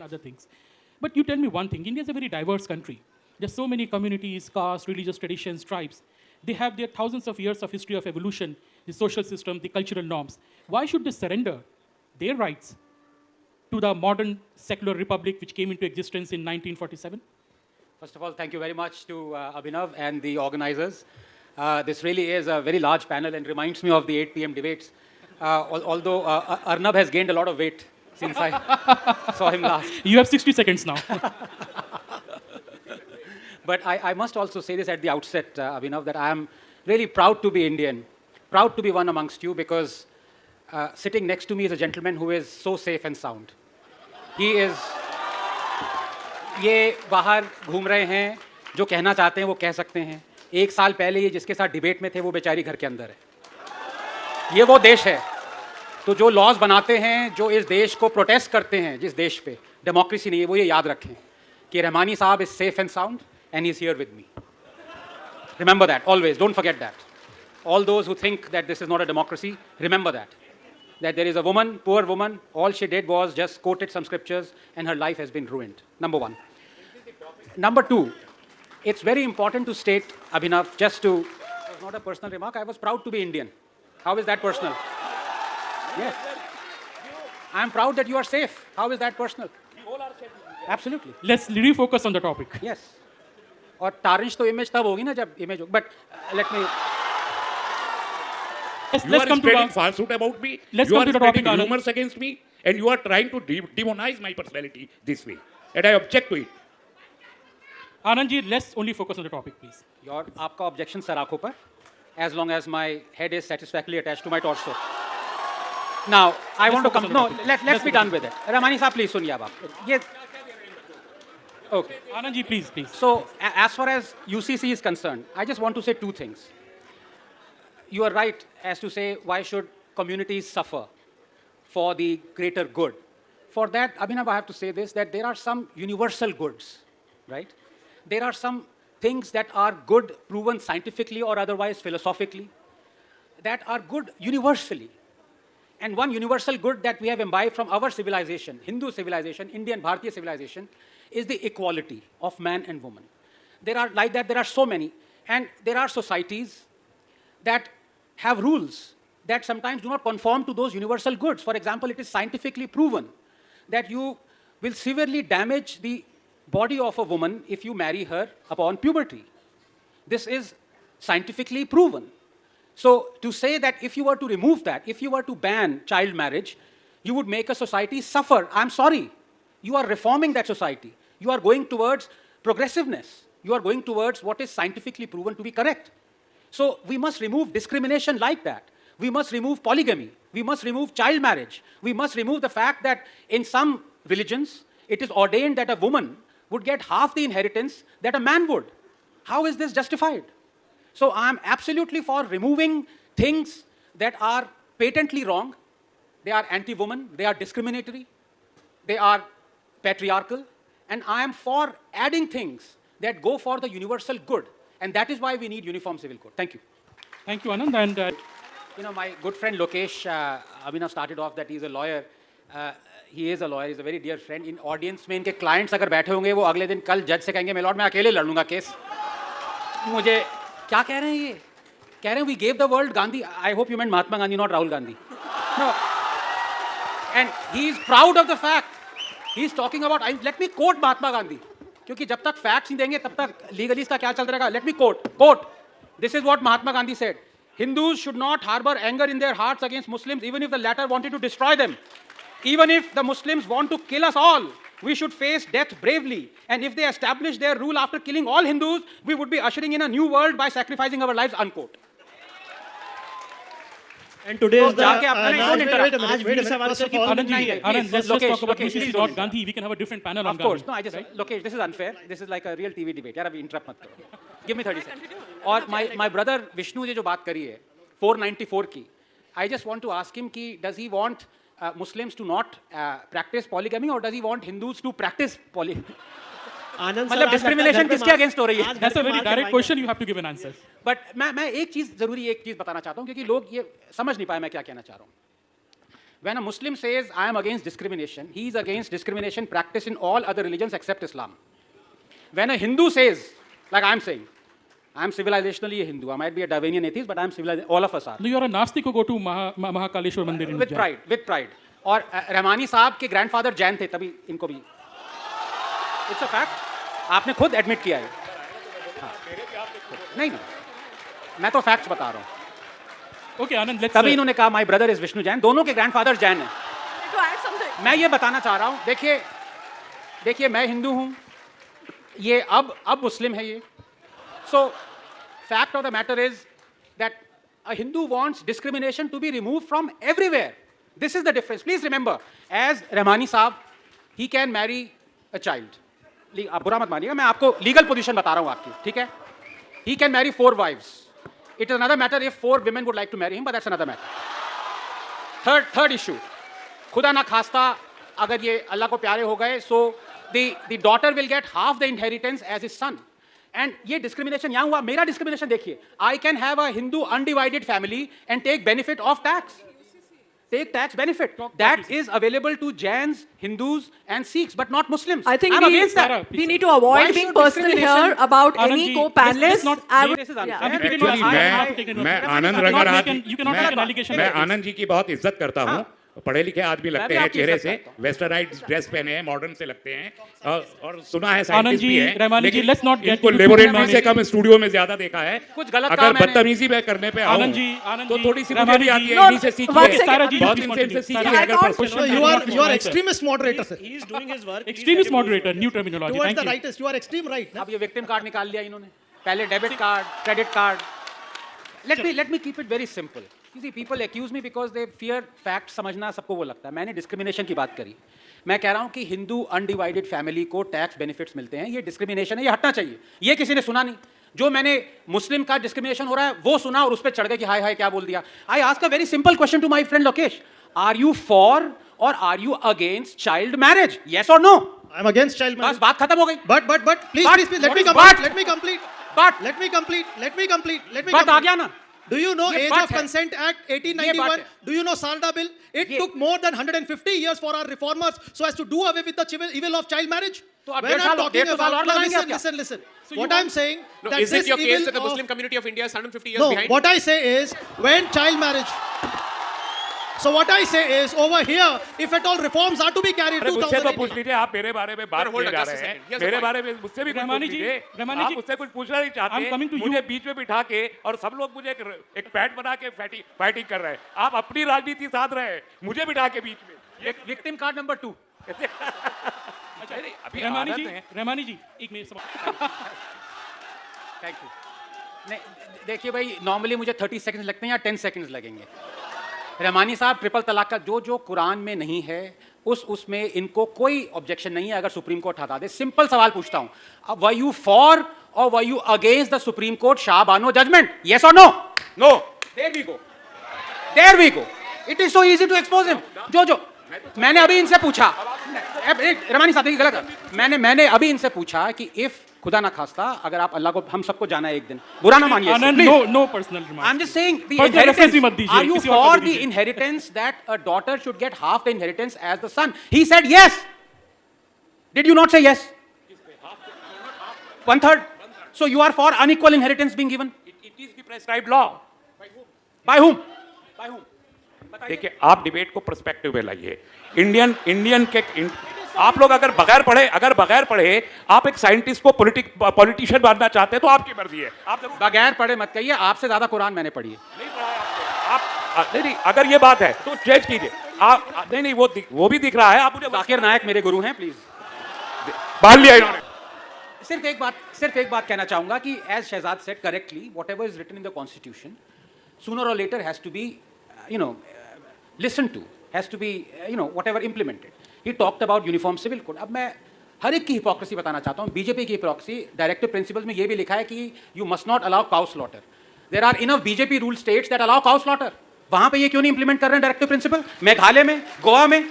other things. But you tell me one thing, India is a very diverse country. There's so many communities, castes, religious traditions, tribes. They have their thousands of years of history of evolution, the social system, the cultural norms. Why should they surrender their rights to the modern secular republic which came into existence in 1947? First of all, thank you very much to Abhinav and the organizers. This really is a very large panel and reminds me of the 8 p.m. debates. Although Arnab has gained a lot of weight since I saw him last. You have 60 seconds now. But I must also say this at the outset, Abhinav, that I am really proud to be Indian, proud to be one amongst you, because sitting next to me is a gentleman who is so safe and sound. He is, ये बाहर घूम रहे हैं, जो कहना चाहते हैं वो कह सकते हैं. एक साल पहले ये जिसके साथ डिबेट में थे वो बेचारी घर के अंदर है. ये वो देश है. तो जो लॉज बनाते हैं, जो इस देश को प्रोटेस्ट करते हैं, जिस देश पे डेमोक्रेसी नहीं है, वो ये याद रखें कि रहमानी साहब is safe and sound and he's here with me. Remember that, always, don't forget that. All those who think that this is not a democracy, remember that. That there is a woman, poor woman, all she did was just quoted some scriptures and her life has been ruined. Number one. Number two, it's very important to state, Abhinav, just to, it was not a personal remark, I was proud to be Indian. How is that personal? Yes. I am proud that you are safe. How is that personal? Absolutely. Let's refocus on the topic. Yes. और tarnish तो image तब होगी ना जब image हो. But let me. Let's come to spreading falsehood about me. Let's come to the topic. Rumors against me, and you are trying to demonize my personality this way, and I object to it. Anand ji, let's only focus on the topic, please. Your आपका objection sir आंखों पर, as long as my head is satisfactorily attached to my torso. Now I want to come. No, let's be done with it. Rahmani साहब, please सुनिए अब आप. ये okay. Anand ji, please. So, as far as UCC is concerned, I just want to say two things. You are right as to say why should communities suffer for the greater good. For that, Abhinav, I have to say this, that there are some universal goods, right? There are some things that are good, proven scientifically or otherwise philosophically, that are good universally. And one universal good that we have imbibed from our civilization, Hindu civilization, Indian Bharatiya civilization, is the equality of man and woman. There are like that, there are so many. And there are societies that have rules that sometimes do not conform to those universal goods. For example, it is scientifically proven that you will severely damage the body of a woman if you marry her upon puberty. This is scientifically proven. So to say that if you were to remove that, if you were to ban child marriage, you would make a society suffer. I'm sorry. You are reforming that society. You are going towards progressiveness. You are going towards what is scientifically proven to be correct. So we must remove discrimination like that. We must remove polygamy. We must remove child marriage. We must remove the fact that in some religions, it is ordained that a woman would get half the inheritance that a man would. How is this justified? So I'm absolutely for removing things that are patently wrong. They are anti-woman, they are discriminatory, they are patriarchal, and I am for adding things that go for the universal good. And that is why we need uniform civil code. Thank you. Thank you, Anand. And you know, my good friend Lokesh, Abhinav started off that he's a lawyer. He is a lawyer, he's a very dear friend. In audience में इनके clients अगर बैठे होंगे, वो अगले दिन कल जज से कहेंगे, मैं लॉर्ड मैं अकेले लड़ लूँगा केस. मुझे क्या कह रहे हैं ये? कह रहे हैं we gave the world Gandhi. I hope you meant Mahatma Gandhi, not Rahul Gandhi. No. And he is proud of the fact. He is talking about, let me quote Mahatma Gandhi. क्योंकि जब तक facts नहीं देंगे तब तक legally का क्या चल रहेगा? Let me quote. This is what Mahatma Gandhi said. Hindus should not harbor anger in their hearts against Muslims, even if the latter wanted to destroy them. Even if the Muslims want to kill us all, we should face death bravely. And if they establish their rule after killing all Hindus, we would be ushering in a new world by sacrificing our lives, unquote. And today is the... Anand, let's talk about UCC, not Gandhi. We can have a different panel on Gandhi. Of course. No, I just... Right? Lokesh, this is unfair. This is like a real TV debate. Yaar, abhi interrupt mat karo. Give me 30 seconds. और my brother Vishnu ने जो बात करी है 494 की, I just want to ask him कि does he want Muslims to not practice polygamy or does he want Hindus to practice polygamy? मतलब discrimination किसके against हो रही है? That's a very direct question. You have to give an answer. But मैं एक चीज बताना चाहता हूँ क्योंकि लोग ये समझ नहीं पाए मैं क्या कहना चाह रहा हूँ. When a Muslim says, I am against discrimination, he is against discrimination practiced in all other religions except Islam. When a Hindu says, like I am saying, I am civilizationally a Hindu, I might be a Darwinian atheist, but I am civilized, all of us are. No, you are a Nastik who go to Mahakaleshwar Mandir in With pride, with pride. और रहमानी साहब के grandfather Jain थे, तभी इनको भी. It's a fact. आपने खुद admit किया है. नहीं, मैं तो फैक्ट्स बता रहा हूँ. Okay, Anand, let's. तभी इन्होंने कहा my brother is Vishnu Jain. दोनों के ग्रैंडफादर जैन हैं. मैं ये बताना चाह रहा हूँ, देखिए मैं हिंदू हूँ, ये अब मुस्लिम है ये. So fact of the matter is that a Hindu wants discrimination to be removed from everywhere. This is the difference. Please remember, as Rehmani साहब, he can marry a child. आप बुरा मत मानिएगा, मैं आपको लीगल पोजीशन बता रहा हूँ आपकी, ठीक है? He can marry 4 wives. It is another matter if 4 women would like to marry him, but that's another matter. Third issue. खुदा ना खास्ता अगर ये अल्लाह को प्यारे हो गए, so the daughter will get half the inheritance as his son. And ये discrimination यहाँ हुआ. मेरा discrimination देखिए. I can have a Hindu undivided family and take benefit of tax. Take tax benefit. That is available to Jains, Hindus, and Sikhs, but not Muslims. I think I'm against that. we need to avoid being personal here about any co-panelist. मैं आनंद रंगानाथ, मैं आनंद जी की बहुत इज्जत करता हूँ. पढ़े लिखे आदमी लगते हैं चेहरे से, वेस्टर्नाइज्ड ड्रेस पहने हैं, मॉडर्न से लगते हैं, और सुना है साइंटिस्ट भी हैं, लेकिन इनको लेबोरेटरी से कम स्टूडियो में ज्यादा देखा है. अगर बदतमीजी में करने पे आओ तो थोड़ी सी मुझे भी आती है, इन्हीं से सीखिए, बहुत इनसे सीखिए. अगर you are extremist moderator, sir. He is doing his work. Extremist moderator, new terminology. Towards Thank the you. rightist, you are extreme right. अब ये victim card निकाल लिया इन्होंने. पहले debit card, credit card. Let me keep it very simple. You see, people accuse me because they fear fact समझना सबको वो लगता है. मैंने discrimination की बात करी. मैं कह रहा हूँ कि हिंदू अनडिवाइडेड फैमिली को टैक्स बेनिफिट्स मिलते हैं. ये डिस्क्रिमिनेशन है, ये हटना चाहिए. ये किसी ने सुना नहीं. जो मैंने मुस्लिम का डिस्क्रिमिनेशन हो रहा है वो सुना और उस पर चढ़ गए कि हाय हाय क्या बोल दिया. I ask a very simple question to my friend Lokesh. Are you for or are you against child marriage? Yes or no? I am against child marriage. बस बात खत्म हो गई. But please, But- please, let me but- complete. Let me complete. But- Let me complete. Let me complete. Let me बात आ complete. गया ना. Do you know ये Age बात of है. Consent Act ये 1891? बात है. Do you know Salda Bill? It ये- took more than 150 years for our reformers so as to do away with the evil of child marriage. तो अब When 1.5 I'm साल talking 1.5 साल और about, no, लगाएंगे आप listen, क्या? listen. What I'm saying No, that is this it your case evil that the of- Muslim community of India is 150 years No, behind? what I say is when child marriage. So what I say is over here, if at all reforms are to be carried, अरे मुझसे तो पूछ 2018. लीजिए, आप मेरे बारे में बात Sir, hold किए on, जा just a रहे हैं. second. Here's the मेरे point. बारे में मुझसे भी कुछ रहमानी पूछ जी, लीजिए. रहमानी आप जी, मुझसे कुछ पूछना नहीं I'm coming to चाहते, you. मुझे बीच में बिठा के और सब लोग मुझे एक पैट बना के फाइटिंग कर रहे हैं. आप अपनी राजनीति साध रहे हैं, मुझे बिठा के बीच में. Victim card number 2. अभी रहमानी आदत जी, है. रहमानी जी, एक मिनट सवाल. Thank you. नहीं देखिए भाई, नॉर्मली मुझे 30 सेकंड्स लगते हैं या 10 सेकंड्स लगेंगे. रहमानी साहब, ट्रिपल तलाक का जो कुरान में नहीं है उसमें इनको कोई ऑब्जेक्शन नहीं है अगर सुप्रीम कोर्ट हटा दे. सिंपल सवाल पूछता हूं, वर you for or were you against the supreme court Shah Bano judgment? Yes or no? No. There we go. It is so easy to expose him. जो मैंने अभी इनसे पूछा, रहमानी साहब देखिए गलत है. मैंने अभी इनसे पूछा कि इफ खुदा ना खास्ता अगर आप अल्लाह को, हम सबको जाना है एक दिन, बुरा ना मानिए. आनंद, no personal remarks. I'm just saying the Personal reference भी मत inheritance. दीजिए, Are you किसी और को for दे the दीजिए. inheritance that a daughter should get half the inheritance as the son? He said yes. Did you not say yes? 1/3. So you are for unequal inheritance being given? It is the prescribed law. By whom? By whom? देखिए, आप debate को perspective में लाइए. Indian के आप लोग अगर बगैर पढ़े आप एक साइंटिस्ट को पॉलिटिशियन बनना चाहते हैं तो आपकी मर्जी है. आप जरूर बगैर पढ़े मत कहिए, आपसे ज्यादा कुरान मैंने पढ़ी है. नहीं पढ़ा है आपने. आप नहीं, अगर ये बात है तो चेंज कीजिए. आप नहीं, वो भी दिख रहा है. आप मुझे जाकिर नायक मेरे गुरु हैं, प्लीज. बाल लिया इन्होंने. सिर्फ एक बात कहना चाहूंगा कि as Shahzad said correctly, whatever is written in the constitution sooner or later has to be listened to, has to be whatever implemented. He talked about uniform civil code. अब मैं हर एक की हिपोक्रेसी बताना चाहता हूँ. बीजेपी की हिपोक्रेसी डायरेक्टिव प्रिंसिपल्स में ये भी लिखा है कि you must not allow cow slaughter. There are enough BJP rule states that allow cow slaughter. वहां पे ये क्यों नहीं इंप्लीमेंट कर रहे हैं डायरेक्टिव प्रिंसिपल? मेघालय में, गोवा में,